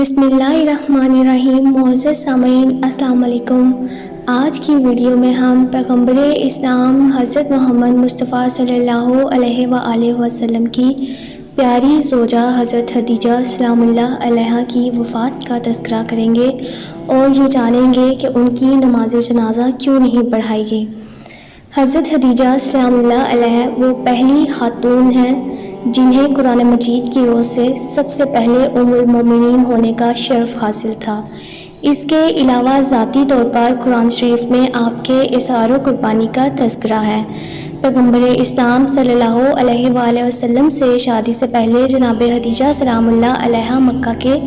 بسم اللہ الرحمن الرحیم۔ معزز سامعین السلام علیکم۔ آج کی ویڈیو میں ہم پیغمبر اسلام حضرت محمد مصطفیٰ صلی اللہ علیہ وآلہ وسلم کی پیاری زوجہ حضرت خدیجہ سلام اللہ علیہا کی وفات کا تذکرہ کریں گے اور یہ جانیں گے کہ ان کی نماز جنازہ کیوں نہیں پڑھائی گئی۔ حضرت خدیجہ سلام اللہ علیہ وہ پہلی خاتون ہیں جنہیں قرآن مجید کی روح سے سب سے پہلے ام المومنین ہونے کا شرف حاصل تھا۔ اس کے علاوہ ذاتی طور پر قرآن شریف میں آپ کے اظہار و قربانی کا تذکرہ ہے۔ پیغمبر اسلام صلی اللہ علیہ وآلہ وسلم سے شادی سے پہلے جناب خدیجہ سلام اللہ علیہا مکہ کے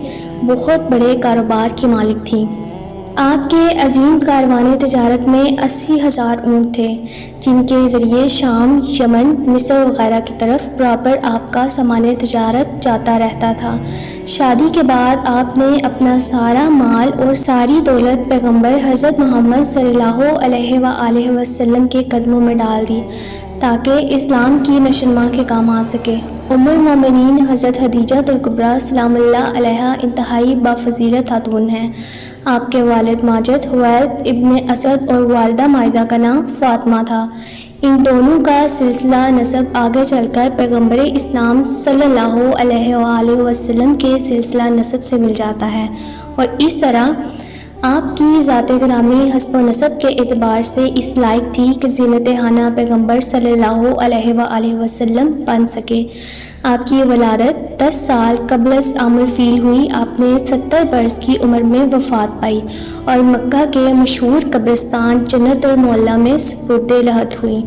بہت بڑے کاروبار کی مالک تھیں۔ آپ کے عظیم کاروان تجارت میں 80,000 اونٹ تھے جن کے ذریعے شام، یمن، مصر وغیرہ کی طرف برابر آپ کا سامان تجارت جاتا رہتا تھا۔ شادی کے بعد آپ نے اپنا سارا مال اور ساری دولت پیغمبر حضرت محمد صلی اللہ علیہ وآلہ وسلم کے قدموں میں ڈال دی تاکہ اسلام کی نشوونما کے کام آ سکے۔ ام المومنین حضرت خدیجہ الکبریٰ سلام اللہ علیہا انتہائی بافضیلت خاتون ہیں۔ آپ کے والد ماجد حویلد ابن اسد اور والدہ ماجدہ کا نام فاطمہ تھا۔ ان دونوں کا سلسلہ نسب آگے چل کر پیغمبر اسلام صلی اللہ علیہ وآلہ وسلم کے سلسلہ نسب سے مل جاتا ہے اور اس طرح آپ کی ذات گرامی حسب و نسب کے اعتبار سے اس لائق تھی کہ زینت خانہ پیغمبر صلی اللہ علیہ وآلہ وسلم بن سکے۔ آپ کی ولادت 10 سال قبل از عام الفیل ہوئی۔ آپ نے 70 برس کی عمر میں وفات پائی اور مکہ کے مشہور قبرستان جنت المعلیٰ میں سپرد لحد ہوئی۔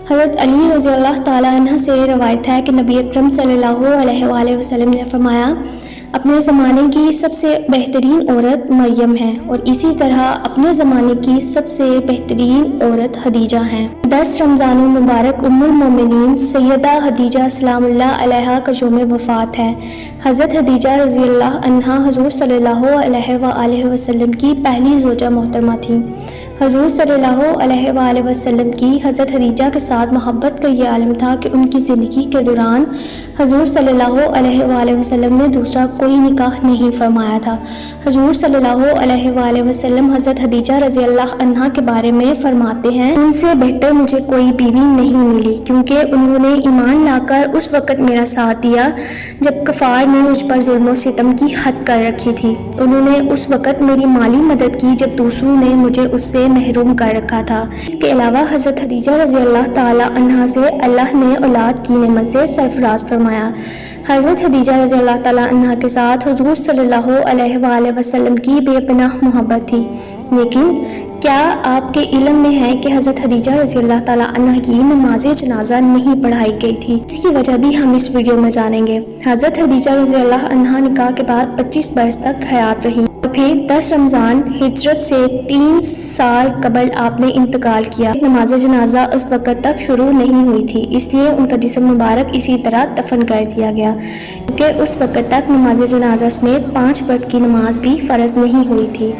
حضرت علی رضی اللہ تعالیٰ عنہ سے روایت ہے کہ نبی اکرم صلی اللہ علیہ وآلہ وسلم نے فرمایا، اپنے زمانے کی سب سے بہترین عورت مریم ہے اور اسی طرح اپنے زمانے کی سب سے بہترین عورت خدیجہ ہیں۔ 10 رمضان المبارک ام المومنین سیدہ خدیجہ سلام اللہ علیہا کا یوم وفات ہے۔ حضرت خدیجہ رضی اللہ عنہا حضور صلی اللہ علیہ وآلہ وسلم کی پہلی زوجہ محترمہ تھیں۔ حضور صلی اللہ علیہ وآلہ وسلم کی حضرت خدیجہ کے ساتھ محبت کا یہ عالم تھا کہ ان کی زندگی کے دوران حضور صلی اللہ علیہ وآلہ وسلم نے دوسرا کوئی نکاح نہیں فرمایا تھا۔ حضور صلی اللہ علیہ وآلہ وسلم حضرت خدیجہ رضی اللہ عنہا کے بارے میں فرماتے ہیں، ان سے بہتر مجھے کوئی بیوی نہیں ملی کیونکہ انہوں نے ایمان لا کر اس وقت میرا ساتھ دیا جب کفار نے مجھ پر ظلم و ستم کی حد کر رکھی تھی۔ انہوں نے اس وقت میری مالی مدد کی جب دوسروں نے مجھے اس سے محروم کر رکھا تھا۔ اس کے علاوہ حضرت خدیجہ رضی اللہ تعالی عنہا سے اللہ نے اولاد کی نعمت سے سرفراز فرمایا۔ حضرت خدیجہ رضی اللہ تعالی عنہا کے ساتھ حضور صلی اللہ علیہ وآلہ وسلم کی بے پناہ محبت تھی، لیکن کیا آپ کے علم میں ہے کہ حضرت خدیجہ رضی اللہ تعالیٰ عنہ کی نماز جنازہ نہیں پڑھائی گئی تھی؟ اس کی وجہ بھی ہم اس ویڈیو میں جانیں گے۔ حضرت خدیجہ رضی اللہ عنہ نکاح کے بعد 25 برس تک حیات رہی اور پھر 10 رمضان ہجرت سے 3 سال قبل آپ نے انتقال کیا۔ نماز جنازہ اس وقت تک شروع نہیں ہوئی تھی، اس لیے ان کا جسم مبارک اسی طرح دفن کر دیا گیا کیونکہ اس وقت تک نماز جنازہ سمیت 5 وقت کی نماز بھی فرض نہیں ہوئی تھی۔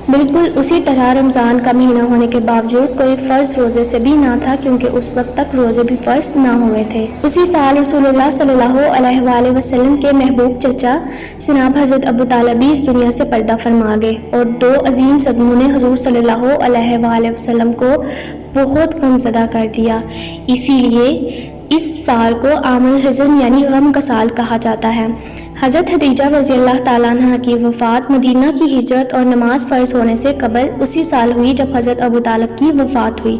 بالکل اسی طرح رمضان کا مہینہ ہونے کے باوجود کوئی فرض روزے سے بھی نہ تھا کیونکہ اس وقت تک روزے بھی فرض نہ ہوئے تھے۔ اسی سال رسول اللہ صلی اللہ علیہ وآلہ وسلم کے محبوب چچا جناب حضرت ابو طالب بھی اس دنیا سے پردہ فرما گئے اور 2 عظیم صدموں نے حضور صلی اللہ علیہ وآلہ وسلم کو بہت غمزدہ کر دیا۔ اسی لیے اس سال کو عام الحزن یعنی غم کا سال کہا جاتا ہے۔ حضرت خدیجہ رضی اللہ تعالیٰ عنہ کی وفات مدینہ کی ہجرت اور نماز فرض ہونے سے قبل اسی سال ہوئی جب حضرت ابو طالب کی وفات ہوئی۔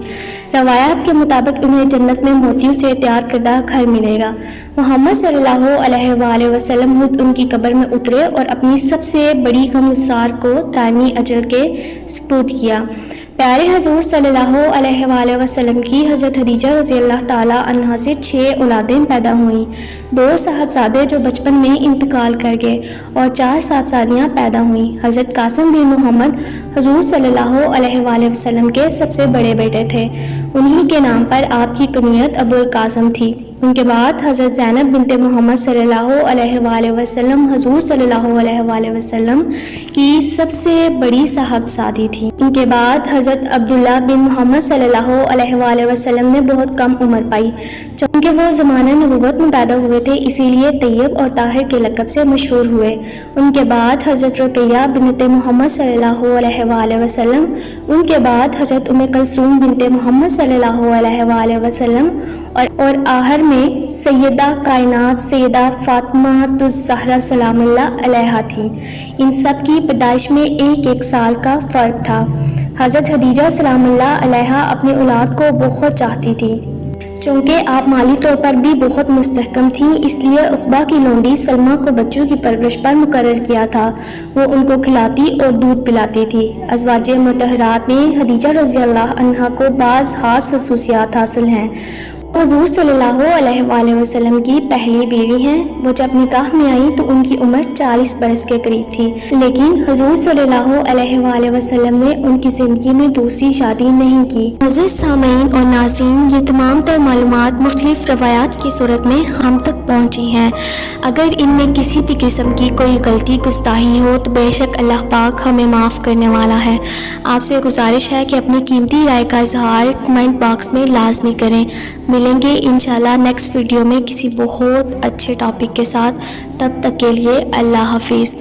روایات کے مطابق انہیں جنت میں موتیوں سے تیار کردہ گھر ملے گا۔ محمد صلی اللہ علیہ وآلہ وسلم خود ان کی قبر میں اترے اور اپنی سب سے بڑی غمگسار کو دائمی اجر کے سپرد کیا۔ پیارے حضور صلی اللہ علیہ وآلہ وسلم کی حضرت خدیجہ رضی اللہ تعالیٰ عنہ سے 6 اولادیں پیدا ہوئیں۔ 2 صاحبزادے جو بچپن میں انتقال کر گئے اور 4 صاحبزادیاں پیدا ہوئیں۔ حضرت قاسم بن محمد حضور صلی اللہ علیہ وآلہ وسلم کے سب سے بڑے بیٹے تھے، انہی کے نام پر آپ کی کنیت ابو القاسم تھی۔ ان کے بعد حضرت زینب بنت محمد صلی اللہ علیہ وآلہ وسلم حضور صلی اللہ علیہ وآلہ وسلم کی سب سے بڑی صاحبزادی تھی۔ ان کے بعد حضرت عبداللہ بن محمد صلی اللہ علیہ وآلہ وسلم نے بہت کم عمر پائی، کیونکہ وہ زمانہ نبوت میں پیدا ہوئے تھے، اسی لیے طیب اور طاہر کے لقب سے مشہور ہوئے۔ ان کے بعد حضرت رقیہ بنت محمد صلی اللہ علیہ وآلہ وسلم، ان کے بعد حضرت ام کلثوم بنت محمد صلی اللہ علیہ وآلہ وسلم، اور آخر میں سیدہ کائنات سیدہ فاطمہ الزہرا سلام اللہ علیہا تھیں۔ ان سب کی پیدائش میں ایک سال کا فرق تھا۔ حضرت خدیجہ سلام اللہ علیہا اپنی اولاد کو بہت چاہتی تھی، چونکہ آپ مالی طور پر بھی بہت مستحکم تھیں، اس لیے عقبہ کی لونڈی سلمہ کو بچوں کی پرورش پر مقرر کیا تھا۔ وہ ان کو کھلاتی اور دودھ پلاتی تھی۔ ازواج مطہرات میں خدیجہ رضی اللہ عنہا کو بعض خاص خصوصیات حاصل ہیں۔ حضور صلی اللہ علیہ وآلہ وسلم کی پہلی بیوی ہیں۔ وہ جب نکاح میں آئیں تو ان کی عمر 40 برس کے قریب تھی، لیکن حضور صلی اللہ علیہ وآلہ وسلم نے ان کی زندگی میں دوسری شادی نہیں کی۔ معزز سامعین اور ناظرین، یہ تمام تر معلومات مختلف روایات کی صورت میں ہم تک پہنچی ہیں۔ اگر ان میں کسی بھی قسم کی کوئی غلطی گستاخی ہو تو بے شک اللہ پاک ہمیں معاف کرنے والا ہے۔ آپ سے گزارش ہے کہ اپنی قیمتی رائے کا اظہار کمنٹ باکس میں لازمی کریں۔ ملیں گے انشاءاللہ نیکسٹ ویڈیو میں کسی بہت اچھے ٹاپک کے ساتھ۔ تب تک کے لیے اللہ حافظ۔